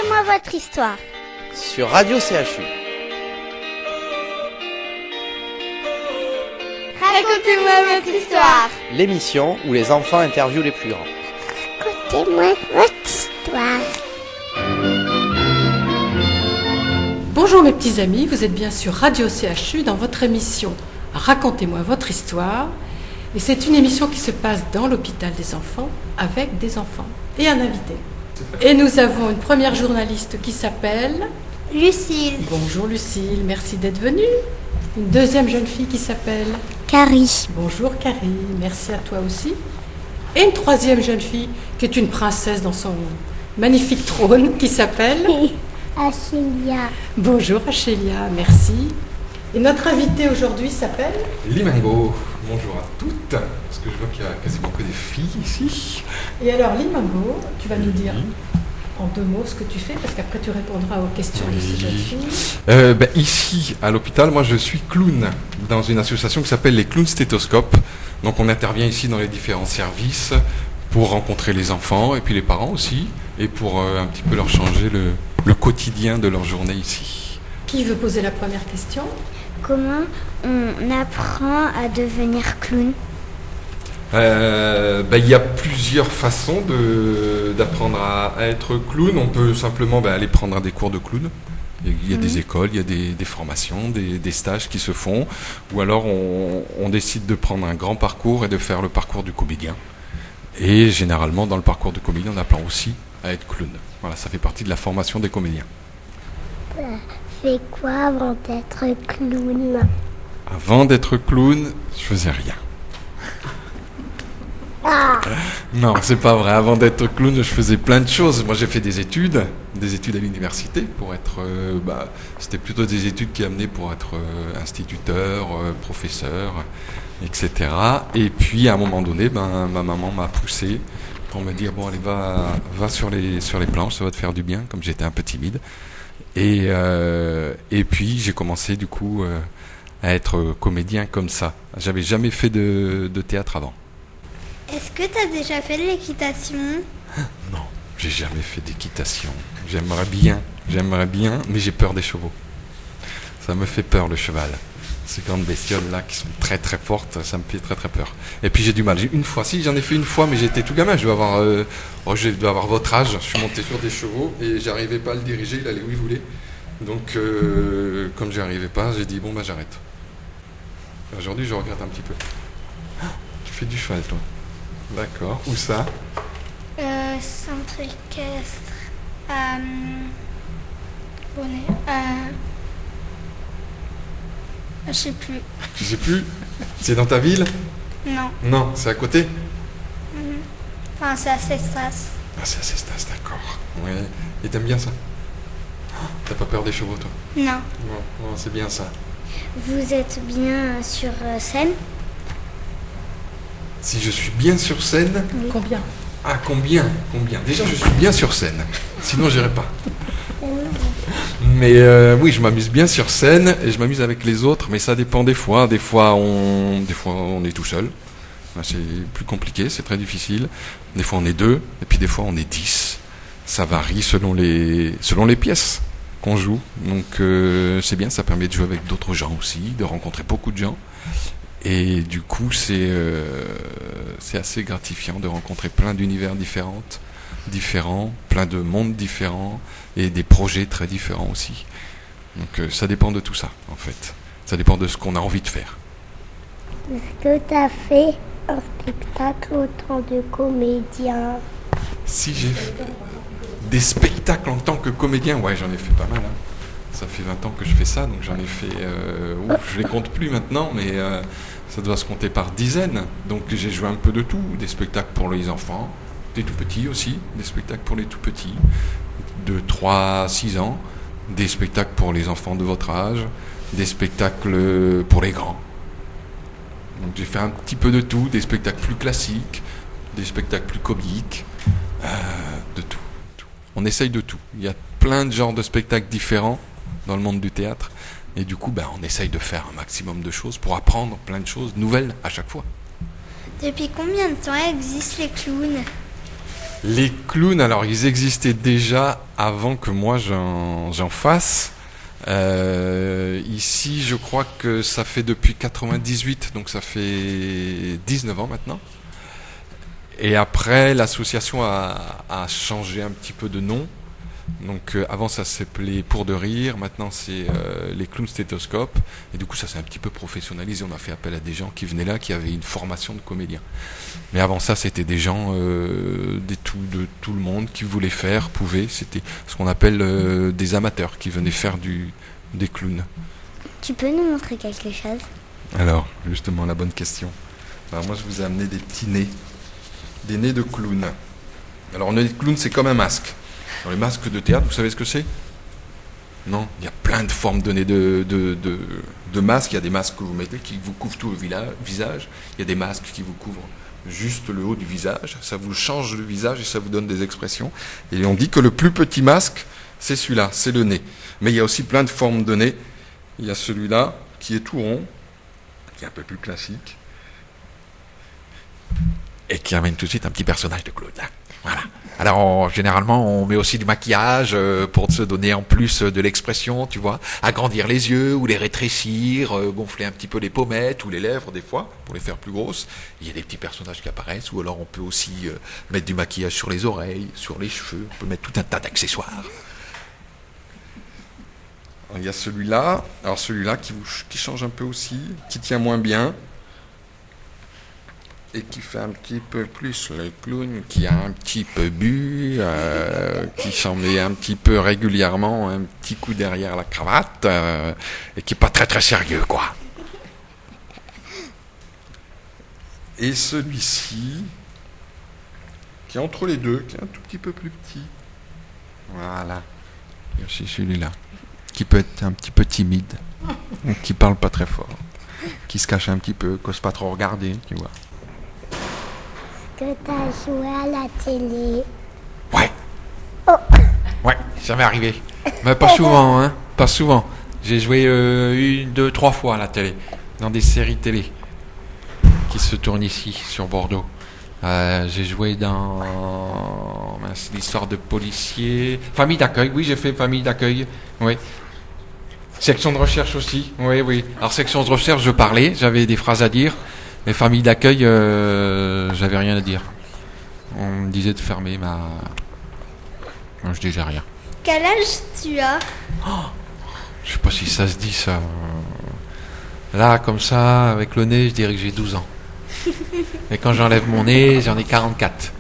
Racontez-moi votre histoire. Sur Radio CHU. Racontez-moi votre histoire. L'émission où les enfants interviewent les plus grands. Racontez-moi votre histoire. Bonjour mes petits amis, vous êtes bien sur Radio CHU dans votre émission Racontez-moi votre histoire. Et c'est une émission qui se passe dans l'hôpital des enfants avec des enfants et un invité. Et nous avons une première journaliste qui s'appelle Lucille. Bonjour Lucille, merci d'être venue. Une deuxième jeune fille qui s'appelle Carrie. Bonjour Carrie, merci à toi aussi. Et une troisième jeune fille qui est une princesse dans son magnifique trône qui s'appelle Achélia. Bonjour Achélia, merci. Et notre invité aujourd'hui s'appelle Limango. Bonjour à toutes, parce que je vois qu'il y a quasiment que des filles ici. Et alors Limango, tu vas nous dire en 2 mots ce que tu fais, parce qu'après tu répondras aux questions de ces jeunes filles. Ici, à l'hôpital, moi je suis clown dans une association qui s'appelle les Clowns Stéthoscopes. Donc on intervient ici dans les différents services pour rencontrer les enfants et puis les parents aussi, et pour un petit peu leur changer le quotidien de leur journée ici. Qui veut poser la première question? Comment on apprend à devenir clown? Il y a plusieurs façons d'apprendre à être clown. On peut simplement aller prendre des cours de clown. Il y a des écoles, il y a des formations, des stages qui se font. Ou alors on décide de prendre un grand parcours et de faire le parcours du comédien. Et généralement, dans le parcours du comédien, on apprend aussi à être clown. Voilà, ça fait partie de la formation des comédiens. Fais quoi avant d'être clown? Avant d'être clown, je faisais rien. Non, c'est pas vrai. Avant d'être clown, je faisais plein de choses. Moi, j'ai fait des études à l'université pour être. C'était plutôt des études qui amenaient pour être instituteur, professeur, etc. Et puis, à un moment donné, ma maman m'a poussé pour me dire bon, allez, va sur les planches, ça va te faire du bien. Comme j'étais un peu timide. Et puis, j'ai commencé du coup à être comédien comme ça. J'avais jamais fait de théâtre avant. Est-ce que tu as déjà fait de l'équitation? Non, j'ai jamais fait d'équitation. J'aimerais bien, mais j'ai peur des chevaux. Ça me fait peur le cheval. Ces grandes bestioles là qui sont très très fortes, ça me fait très très peur. Et puis j'ai du mal. J'en ai fait une fois, mais j'étais tout gamin. Je dois avoir votre âge. Je suis monté sur des chevaux et j'arrivais pas à le diriger. Il allait où il voulait. Donc comme j'y arrivais pas, j'ai dit bon j'arrête. Aujourd'hui je regrette un petit peu. Tu fais du cheval toi? D'accord. Où ça? Centre équestre. Je sais plus. Tu sais plus? C'est dans ta ville? Non. Non, c'est à côté? Enfin, c'est à Cestas. Ah, c'est à Cestas, d'accord. Ouais. Et t'aimes bien ça? T'as pas peur des chevaux toi? Non. Bon, c'est bien ça. Vous êtes bien sur scène? Si je suis bien sur scène? Oui. Combien? Ah, combien? Déjà, je suis bien sur scène. Sinon, j'irai pas. Mais oui, je m'amuse bien sur scène et je m'amuse avec les autres, mais ça dépend des fois. Des fois, on est tout seul. C'est plus compliqué, c'est très difficile. Des fois, on est 2, et puis des fois, on est 10. Ça varie selon les pièces qu'on joue. Donc, c'est bien, ça permet de jouer avec d'autres gens aussi, de rencontrer beaucoup de gens. Et du coup, c'est assez gratifiant de rencontrer plein d'univers différents, plein de mondes différents et des projets très différents aussi. Donc ça dépend de tout ça, en fait. Ça dépend de ce qu'on a envie de faire. Est-ce que tu as fait un spectacle autant de comédiens? Si j'ai fait des spectacles en tant que comédien, ouais, j'en ai fait pas mal. Ça fait 20 ans que je fais ça, donc j'en ai fait... je les compte plus maintenant, mais ça doit se compter par dizaines. Donc j'ai joué un peu de tout, des spectacles pour les enfants, des tout petits aussi, des spectacles pour les tout petits, de 3 à 6 ans, des spectacles pour les enfants de votre âge, des spectacles pour les grands. Donc j'ai fait un petit peu de tout, des spectacles plus classiques, des spectacles plus comiques, de tout. On essaye de tout. Il y a plein de genres de spectacles différents dans le monde du théâtre. Et du coup, on essaye de faire un maximum de choses pour apprendre plein de choses nouvelles à chaque fois. Depuis combien de temps existent les clowns? Les clowns, alors ils existaient déjà avant que moi j'en fasse. Ici, je crois que ça fait depuis 98, donc ça fait 19 ans maintenant. Et après, l'association a changé un petit peu de nom. Donc avant ça s'appelait Pour de rire, maintenant c'est les clowns stéthoscopes. Et du coup ça s'est un petit peu professionnalisé, on a fait appel à des gens qui venaient là, qui avaient une formation de comédien. Mais avant ça c'était des gens de tout le monde qui voulaient faire, pouvaient. C'était ce qu'on appelle des amateurs qui venaient faire des clowns. Tu peux nous montrer quelque chose? Alors justement la bonne question. Alors moi je vous ai amené des petits nez, des nez de clown. Alors un nez de clown c'est comme un masque. Dans les masques de théâtre, vous savez ce que c'est? Non, il y a plein de formes de nez de masques. Il y a des masques que vous mettez qui vous couvrent tout le visage. Il y a des masques qui vous couvrent juste le haut du visage. Ça vous change le visage et ça vous donne des expressions. Et on dit que le plus petit masque, c'est celui-là, c'est le nez. Mais il y a aussi plein de formes de nez. Il y a celui-là qui est tout rond, qui est un peu plus classique. Et qui amène tout de suite un petit personnage de clown. Voilà. Alors généralement on met aussi du maquillage pour se donner en plus de l'expression, tu vois, agrandir les yeux ou les rétrécir, gonfler un petit peu les pommettes ou les lèvres des fois pour les faire plus grosses. Il y a des petits personnages qui apparaissent, ou alors on peut aussi mettre du maquillage sur les oreilles, sur les cheveux, on peut mettre tout un tas d'accessoires. Alors, il y a celui-là, qui change un peu aussi, qui tient moins bien. Et qui fait un petit peu plus le clown, qui a un petit peu bu, qui s'en met un petit peu régulièrement un petit coup derrière la cravate, et qui est pas très très sérieux, quoi. Et celui-ci, qui est entre les deux, qui est un tout petit peu plus petit. Voilà. Et aussi celui-là, qui peut être un petit peu timide, qui parle pas très fort, qui se cache un petit peu, qui n'ose pas trop regarder, tu vois. Que t'as joué à la télé? Ouais. Oh. Ouais, ça m'est arrivé. Mais pas souvent, hein. Pas souvent. J'ai joué 1, 2, 3 fois à la télé, dans des séries télé qui se tournent ici, sur Bordeaux. J'ai joué dans l'histoire de policiers. Famille d'accueil, oui, j'ai fait famille d'accueil. Oui. Section de recherche aussi. Oui, oui. Alors, section de recherche, je parlais, j'avais des phrases à dire. Mais famille d'accueil, j'avais rien à dire. On me disait de fermer ma... Moi, je disais rien. Quel âge tu as? Je sais pas si ça se dit, ça. Là, comme ça, avec le nez, je dirais que j'ai 12 ans. Et quand j'enlève mon nez, j'en ai 44.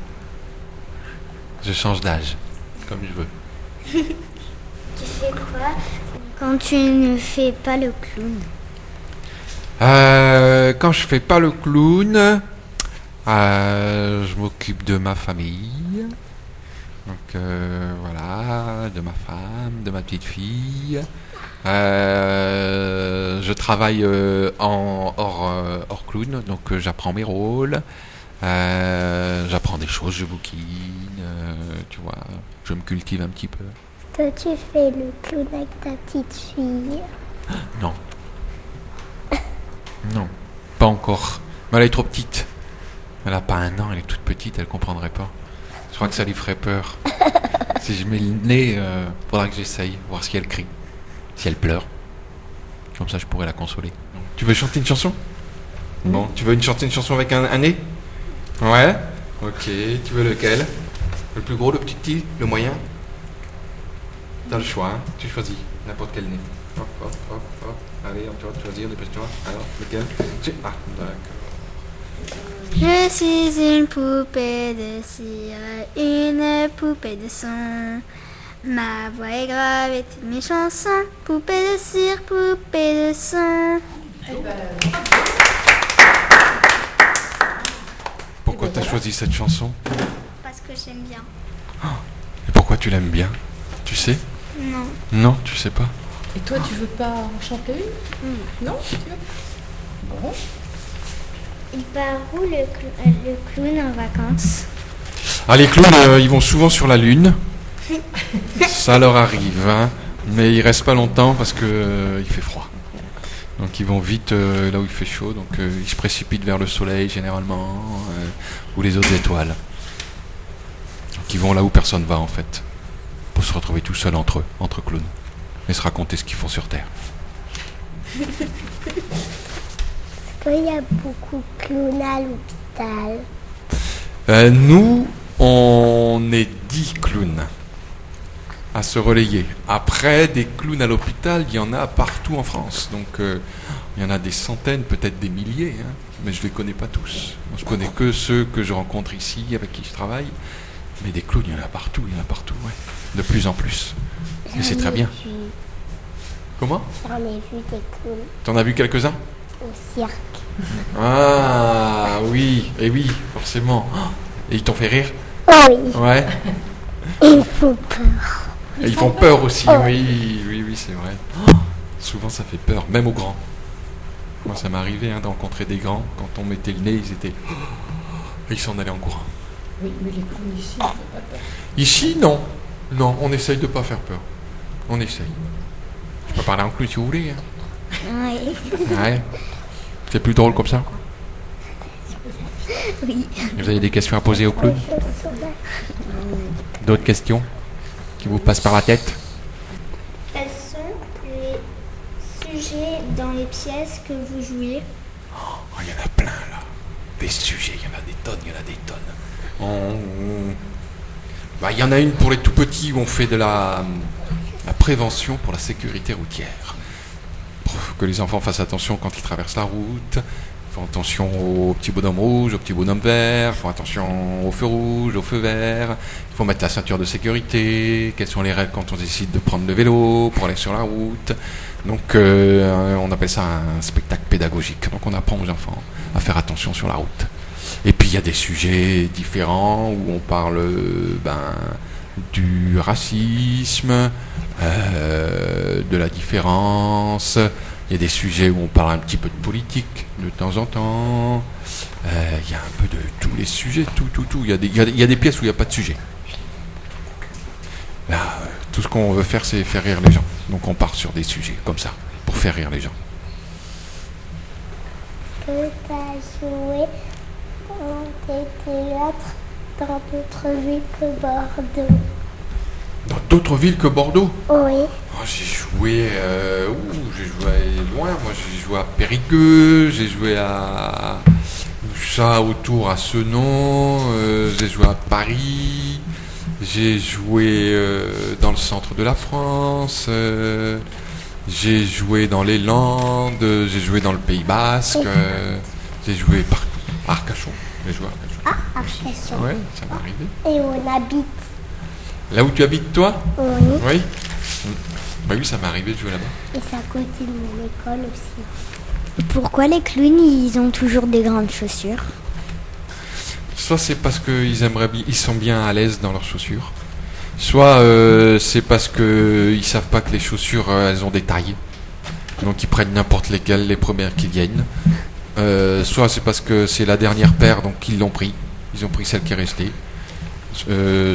Je change d'âge, comme je veux. Tu fais quoi quand tu ne fais pas le clown? Quand je fais pas le clown, je m'occupe de ma famille. Donc voilà, de ma femme, de ma petite fille. Je travaille hors clown, donc j'apprends mes rôles. J'apprends des choses, je bouquine, tu vois, je me cultive un petit peu. Toi, tu fais le clown avec ta petite fille? Non. Non, pas encore. Mais elle est trop petite. Elle a pas 1 an, elle est toute petite, elle comprendrait pas. Je crois que ça lui ferait peur. Si je mets le nez, faudra que j'essaye, voir si elle crie, si elle pleure. Comme ça, je pourrais la consoler. Tu veux chanter une chanson? Bon, tu veux chanter une chanson avec un nez? Ouais. Ok, tu veux lequel? Le plus gros, le plus petit, le moyen? T'as le choix, hein. Tu choisis n'importe quel nez. Hop, hop, hop, hop. Allez, on va choisir, dépêche-toi. Alors, lequel? Ah, d'accord. Je suis une poupée de cire, une poupée de son. Ma voix est grave et toutes mes chansons. Poupée de cire, poupée de son. Pourquoi t'as choisi cette chanson? Parce que j'aime bien. Et pourquoi tu l'aimes bien? Tu sais? Non. Non, tu sais pas. Et toi, tu veux pas en chanter une? Non? Bon. Il part où le clown en vacances? Ah, les clowns, ils vont souvent sur la Lune. Ça leur arrive, hein. Mais ils restent pas longtemps parce que il fait froid. Donc ils vont vite là où il fait chaud. Donc ils se précipitent vers le soleil généralement, ou les autres étoiles. qu'ils vont là où personne va en fait, pour se retrouver tout seuls entre eux, entre clowns, et se raconter ce qu'ils font sur Terre. Est-ce qu'il y a beaucoup de clowns à l'hôpital? Nous, on est 10 clowns à se relayer. Après, des clowns à l'hôpital, il y en a partout en France. Donc, il y en a des centaines, peut-être des milliers, hein, mais je ne les connais pas tous. Moi, je connais que ceux que je rencontre ici, avec qui je travaille. Mais des clowns, il y en a partout, ouais. De plus en plus. Et c'est très bien. Comment? J'en ai vu des clowns T'en as vu quelques-uns? au cirque. Ah, oui, et oui, forcément. Et ils t'ont fait rire? Oui, Ouais. ils font peur. Et ils font peur aussi, oui, c'est vrai. Souvent ça fait peur, même aux grands. Moi ça m'est arrivé de rencontrer des grands, quand on mettait le nez, ils étaient... Ils s'en allaient en courant. Oui, mais les clowns ici, ça fait pas peur. Ici, non. Non, on essaye de pas faire peur. On essaye. Je peux parler en clown si vous voulez. Hein. Oui. Ouais. C'est plus drôle comme ça. Oui. Vous avez des questions à poser au clown? D'autres questions qui vous passent par la tête? Quels sont les sujets dans les pièces que vous jouez? Oh, il y en a plein là. Des sujets, il y en a des tonnes. Il y en a une pour les tout petits où on fait de la prévention pour la sécurité routière. Pour que les enfants fassent attention quand ils traversent la route. Ils font attention aux petits bonhommes rouges, aux petits bonhommes verts. Ils font attention aux feux rouges, aux feux verts. Il faut mettre la ceinture de sécurité. Quelles sont les règles quand on décide de prendre le vélo pour aller sur la route. Donc on appelle ça un spectacle pédagogique. Donc on apprend aux enfants à faire attention sur la route. Et puis il y a des sujets différents où on parle du racisme, de la différence. Il y a des sujets où on parle un petit peu de politique de temps en temps. Il y a un peu de tous les sujets, tout. Il y a des pièces où il n'y a pas de sujet. Là, tout ce qu'on veut faire, c'est faire rire les gens. Donc on part sur des sujets comme ça, pour faire rire les gens. Que tu as joué dans des théâtres dans d'autres villes que Bordeaux? Dans d'autres villes que Bordeaux? Oui. Oh, j'ai joué loin. Moi, j'ai joué à Périgueux, j'ai joué à ça autour à Senon, j'ai joué à Paris, j'ai joué dans le centre de la France, j'ai joué dans les Landes, j'ai joué dans le Pays Basque, j'ai joué partout. Arcachon, j'ai joué à Arcachon. Ah, Arcachon. Ouais, ça m'est arrivé. Et on habite. Là où tu habites, toi? Oui. Oui. Bah oui, ça m'est arrivé de jouer là-bas. Et c'est à côté de mon école aussi. Pourquoi les clowns, ils ont toujours des grandes chaussures? Soit c'est parce qu'ils ils sont bien à l'aise dans leurs chaussures. Soit c'est parce qu'ils savent pas que les chaussures, elles ont des tailles. Donc ils prennent n'importe lesquelles, les premières qui viennent. Soit c'est parce que c'est la dernière paire, donc ils l'ont pris. Ils ont pris celle qui est restée.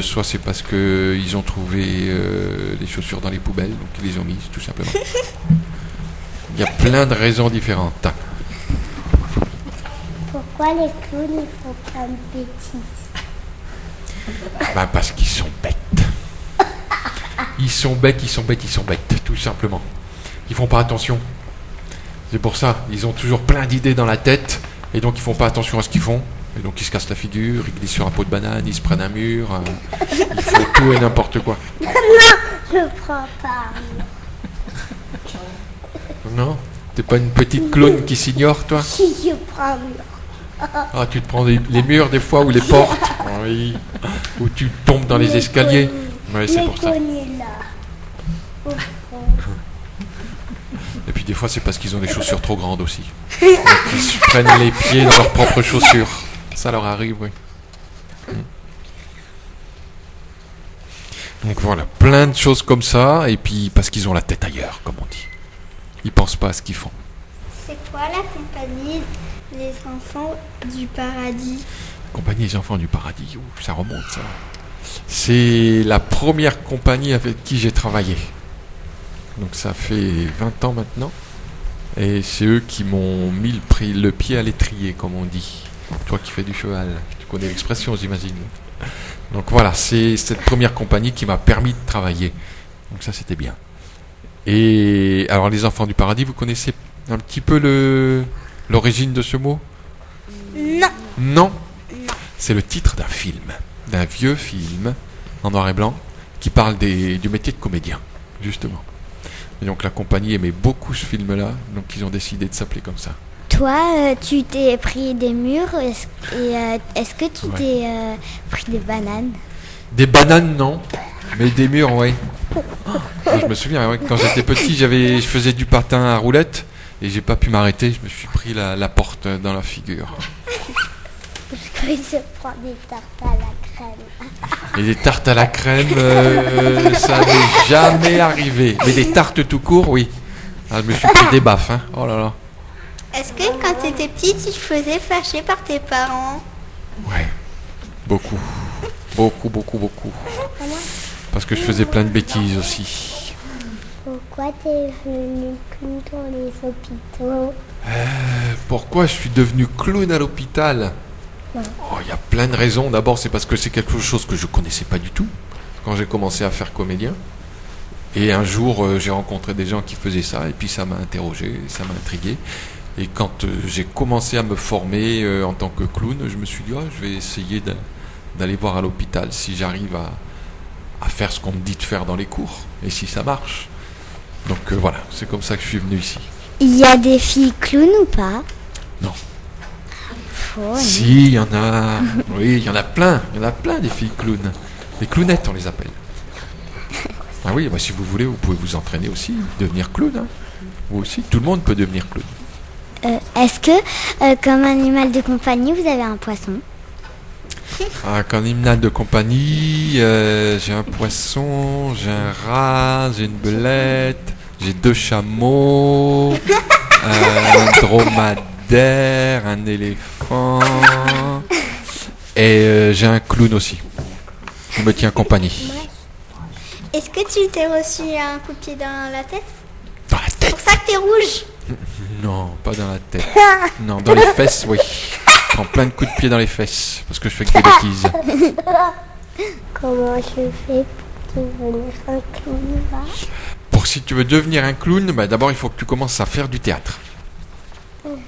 Soit c'est parce qu'ils ont trouvé les chaussures dans les poubelles, donc ils les ont mises, tout simplement. Il y a plein de raisons différentes. Pourquoi les clowns ils font plein de bêtises? Parce qu'ils sont bêtes. Ils sont bêtes, tout simplement. Ils font pas attention. C'est pour ça, ils ont toujours plein d'idées dans la tête, et donc ils font pas attention à ce qu'ils font. Et donc ils se cassent la figure, ils glissent sur un pot de banane, ils se prennent un mur, ils font tout et n'importe quoi. Non, je prends pas. Non? T'es pas une petite clown qui s'ignore, toi? Si je prends. Ah, tu te prends les murs des fois, ou les portes, oui. Ou tu tombes dans les escaliers. Oui, c'est pour ça. Là. Et puis des fois c'est parce qu'ils ont des chaussures trop grandes aussi. Donc, ils se prennent les pieds dans leurs propres chaussures. Ça leur arrive, oui. Donc voilà, plein de choses comme ça, et puis parce qu'ils ont la tête ailleurs, comme on dit. Ils pensent pas à ce qu'ils font. C'est quoi la compagnie des enfants du paradis? Compagnie des enfants du paradis, ça remonte ça. C'est la première compagnie avec qui j'ai travaillé. Donc ça fait 20 ans maintenant. Et c'est eux qui m'ont mis le pied à l'étrier, comme on dit. Toi qui fais du cheval, tu connais l'expression, j'imagine. Donc voilà, c'est cette première compagnie qui m'a permis de travailler. Donc ça, c'était bien. Et alors, les enfants du paradis, vous connaissez un petit peu l'origine de ce mot? Non. Non. C'est le titre d'un film, d'un vieux film en noir et blanc qui parle du métier de comédien, justement. Et donc la compagnie aimait beaucoup ce film-là, donc ils ont décidé de s'appeler comme ça. Toi, tu t'es pris des murs est-ce que tu t'es pris des bananes? Des bananes, non, mais des murs, oui. Je me souviens, quand j'étais petit, je faisais du patin à roulettes et j'ai pas pu m'arrêter, je me suis pris la porte dans la figure. Parce que je prends des tartes à la crème. Et des tartes à la crème, ça n'est jamais arrivé. Mais des tartes tout court, oui. Ah, je me suis pris des baffes, hein. Oh là là. Est-ce que quand tu étais petite, tu te faisais fâcher par tes parents? Ouais, beaucoup. Beaucoup. Parce que je faisais plein de bêtises aussi. Pourquoi t'es venu clown dans les hôpitaux? Pourquoi je suis devenu clown à l'hôpital? Il y a plein de raisons. D'abord, c'est parce que c'est quelque chose que je connaissais pas du tout quand j'ai commencé à faire comédien. Et un jour, j'ai rencontré des gens qui faisaient ça, et puis ça m'a interrogé, ça m'a intrigué. Et quand j'ai commencé à me former en tant que clown, je me suis dit, je vais essayer d'aller voir à l'hôpital si j'arrive à faire ce qu'on me dit de faire dans les cours, et si ça marche. Donc voilà, c'est comme ça que je suis venu ici. Il y a des filles clowns ou pas? Non. Faux. Si, il y en a. Oui, il y en a plein des filles clowns. Les clownettes, on les appelle. Ah oui, si vous voulez, vous pouvez vous entraîner aussi, devenir clown. Hein. Vous aussi, tout le monde peut devenir clown. Est-ce que, comme animal de compagnie, vous avez un poisson? Comme animal de compagnie, j'ai un poisson, j'ai un rat, j'ai une belette, j'ai 2 chameaux, un dromadaire, un éléphant, et j'ai un clown aussi. Il me tient compagnie. Est-ce que tu t'es reçu un coup de pied dans la tête? Dans la C'est tête? pour ça que t'es rouge. Non, pas dans la tête. Non, dans les fesses, oui. Je prends plein de coups de pied dans les fesses parce que je fais que des bêtises. Comment je fais pour devenir un clown là? Si tu veux devenir un clown, d'abord il faut que tu commences à faire du théâtre.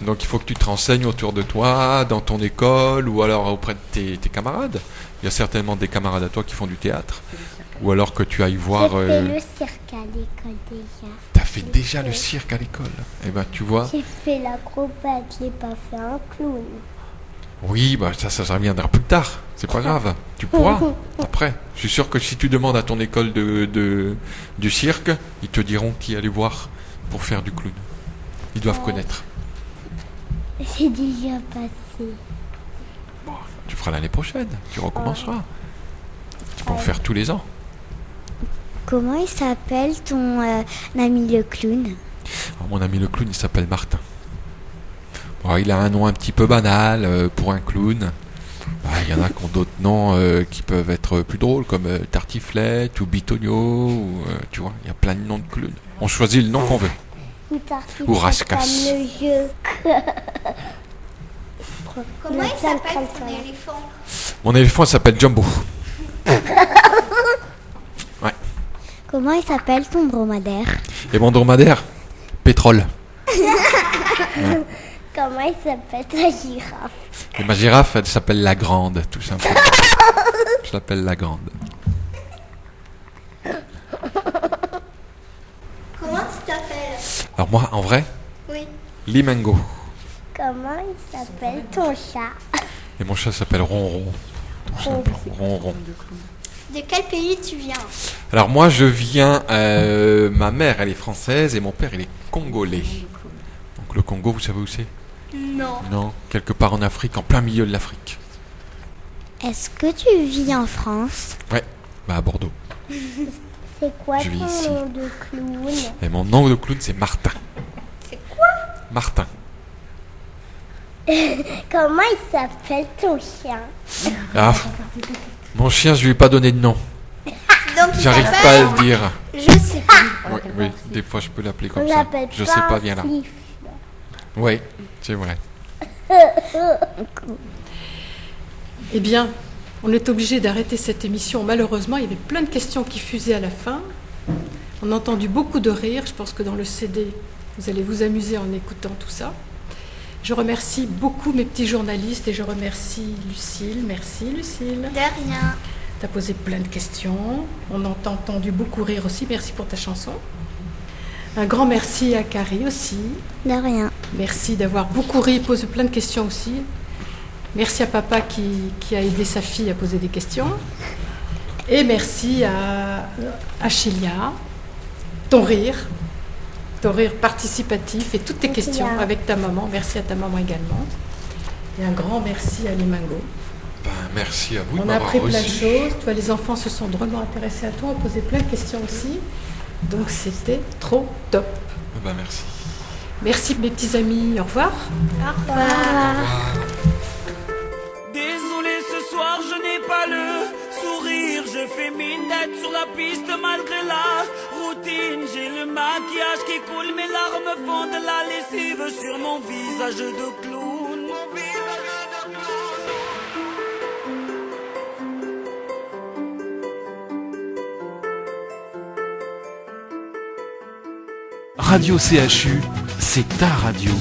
Donc il faut que tu te renseignes autour de toi, dans ton école, ou alors auprès de tes camarades. Il y a certainement des camarades à toi qui font du théâtre. Ou alors que tu ailles voir... J'ai fait le cirque à l'école déjà. T'as fait déjà le cirque à l'école? Eh ben tu vois... J'ai fait l'acrobate, j'ai pas fait un clown. Oui, ça reviendra plus tard. C'est pas grave. Tu pourras, après. Je suis sûr que si tu demandes à ton école du cirque, ils te diront qui aller voir pour faire du clown. Ils doivent connaître. C'est déjà passé. Bon, tu feras l'année prochaine. Tu recommenceras. Tu peux en faire tous les ans. Comment il s'appelle ton ami le clown? Alors, mon ami le clown, il s'appelle Martin. Bon, il a un nom un petit peu banal pour un clown. Il y en a qui ont d'autres noms qui peuvent être plus drôles, comme Tartiflette ou Bitonio. Ou, tu vois, il y a plein de noms de clowns. On choisit le nom qu'on veut. Ou Rascasse. Comme le jeu. Comment il s'appelle ton éléphant? Mon éléphant, il s'appelle Jumbo. Ouais. Comment il s'appelle ton dromadaire? Et mon dromadaire, Pétrole. Ouais. Comment il s'appelle ta girafe? Et ma girafe, elle s'appelle La Grande, tout simplement. Je l'appelle La Grande. Comment tu t'appelles? Alors moi, en vrai, Oui. Limengo. Comment il s'appelle ton chat? Et mon chat s'appelle Ronron. Tout simplement, Ronron. De quel pays tu viens? Alors moi, je viens... ma mère, elle est française et mon père, il est congolais. Donc le Congo, vous savez où c'est? Non. Non, quelque part en Afrique, en plein milieu de l'Afrique. Est-ce que tu vis en France? Ouais, à Bordeaux. C'est quoi Je vis ton ici. nom de clown? Et mon nom de clown, c'est Martin. C'est quoi? Martin. Comment il s'appelle ton chien? Ah, mon chien, je lui ai pas donné de nom. Donc il J'arrive pas à s'appelle... le dire. Je sais pas. Oui, des fois je peux l'appeler On comme ça. l'appelle Je pas sais pas bien là. Fif. Oui, c'est vrai. Eh bien, On est obligé d'arrêter cette émission. Malheureusement, il y avait plein de questions qui fusaient à la fin. On a entendu beaucoup de rires. Je pense que dans le CD, vous allez vous amuser en écoutant tout ça. Je remercie beaucoup mes petits journalistes et je remercie Lucille. Merci Lucille. De rien. Tu as posé plein de questions. On a entendu beaucoup rire aussi. Merci pour ta chanson. Un grand merci à Carrie aussi. De rien. Merci d'avoir beaucoup ri et posé plein de questions aussi. Merci à papa qui a aidé sa fille à poser des questions. Et merci à Chélia, ton rire participatif et toutes tes questions avec ta maman. Merci à ta maman également. Et un grand merci à Limingo. Merci à vous de On a m'avoir appris plein de reçu. choses. Toi, les enfants se sont drôlement intéressés à toi, ont posé plein de questions aussi. Donc c'était trop top. Merci. Merci mes petits amis. Au revoir. Au revoir. Désolé, ce soir je n'ai pas le sourire. Je fais mine d'être sur la piste malgré la routine. J'ai le maquillage qui coule, mes larmes font de la lessive sur mon visage de clown. Radio CHU, c'est ta radio.